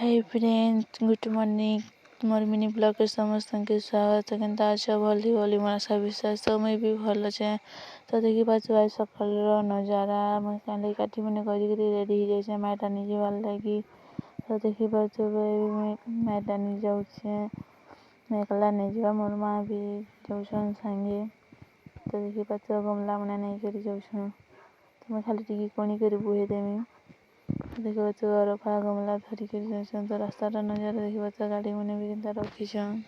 हाय friends, good morning. मोर mini blog के समस्त के स्वागत। केनता अच्छा भली भली मोर आशा विश्वास समय भी भल अच्छे। तो देखी पाछु आज सकाल नजारा मैं काले काठी मैंने करी रेडी हो जाए मैटा निजे वाल लगी। तो देखी पाछु मैटा नहीं जाऊे मैं कला नहीं जा मोर माँ भी जाऊन संगे। तो देखी पाछु गमला मैंने नहीं करी जाऊँ तो मैं खाली टी कोणी कर बुहे देमी। देखा रफा गमला धरिक तो रास्ता नजारा देखा गाड़ी मैंने भी केनता रखीछन।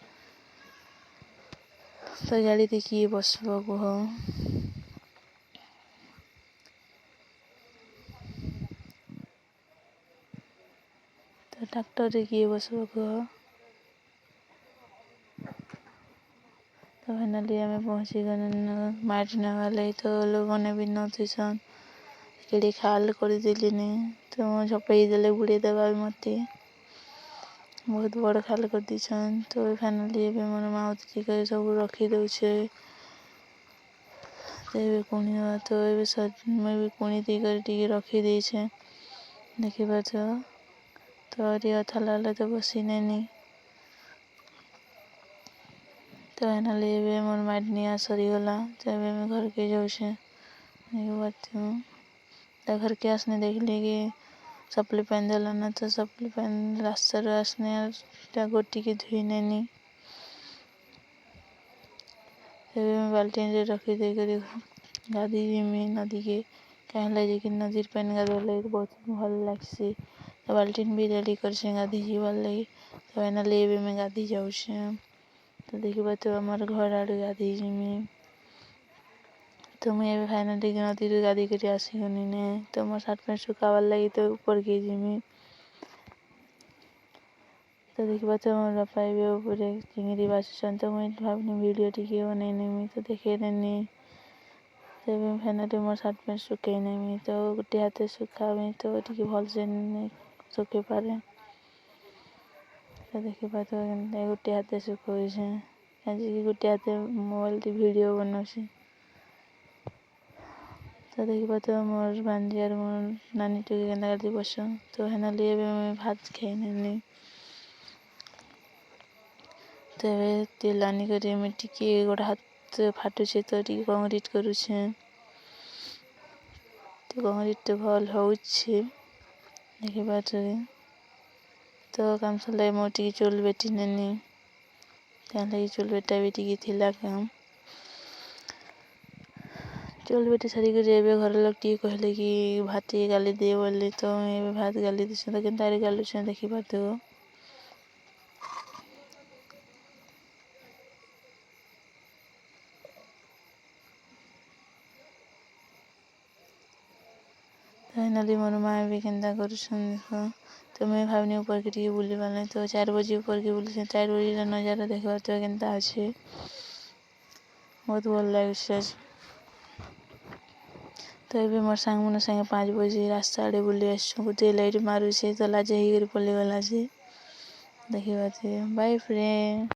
तो गाड़ी देखिए बसब कह तो ट्रैक्टर रे किए बसब कह। तो फाइनाली आम पहुँची गए माटी नवाले। तो लोगों ने भी नथीसन केड़े खाल करदेने तो झपई देले बुड़े देवा मत बहुत बड़ खाल कर दीछन। तो फाइनाली एबे मोर माँ उतरी कर सब रखी दउछे। तो एबे कुणी तो एबे मैं भी कुणी दी कर टी रखी देछे देखि पाछ। तो अरी अथा लाले तो बसी नहीं। तो फाइनाली एबे मोर माडनिया सरी गला। तो एबे मैं घर के जाऊे देखि पाछु। तो घर के आसने देख कि सप्ली पहन देला ना। तो सप्ली पहन रास्ता आसने गोटी के धुई नहीं। एबे मैं बाल्टीन रे रखी दे कर गाधी जिमी नदी के कहला जे कि नदी पेन गाधोले बहुत भल लगसी। तो बाल्टीन भी रेडी कर गाधी जीवार लगी। तो फाइनाली एबे मैं गाधी जाऊे। तो देखी पाछु हमार घर आड़े गाधी जिमी। तो मैं फाइनाली नदी रे गाधी कर आसी गनी ने। तो मोर सार्ट पैंट सुखावार लगी तो ऊपर के जिमी। तो देखी पाछु मोर बापा भी ऊपर चिंगड़ी बाछुछन। तो मैं भावनी वीडियो टिके बने नहीं तो देखे नहीं। तो फाइनाली मोर सार्ट पैंट सुखे नहीं तो गोटे हाथे सुखावी तो टिके भल से सुखे पारे। तो देखी पाछु गोटे हाथे सुखोई कहीं गोटे हाथे मोबाइल टी वीडियो बनाऊे। तो देखी पाछु मोर भांजी और मोर नानी टुके केनता करती बस। तो फाइनाली एबे मैं भात खाई नहीं। तो एबे तेल आनी करी मैं टिके गोटे हाथ फाटुछे तो टिके कंक्रीट करुछे। तो कंक्रीट भल होउछे देखि पाछु। तो काम सलाई मो टिके चुल बेटी नहीं लगी चुल बेटा भी टिके थिला काम चुल बेटी सारी कर एबे घर लोग टिके कहले कि भात टिके गाली दे बोले। तो एबे भात गाली देछन तो केनता गालुछन देखि पाछु। फाइनाली मोर माँ भी केनता करुछन देखो। तो मैं भावनी ऊपर के टिके बुली पाले। तो 4 बजे ऊपर के बुली 4 बजे नजारा देखा तो केनता अच्छे बहुत भल लगे। तो ये मोर सांग मन संगे 5 बजे रास्ता आड़े बुली आसछुं गोटे लाइट मारुछे तो लाज ही पले गला से देखि पाछु। Bye friend.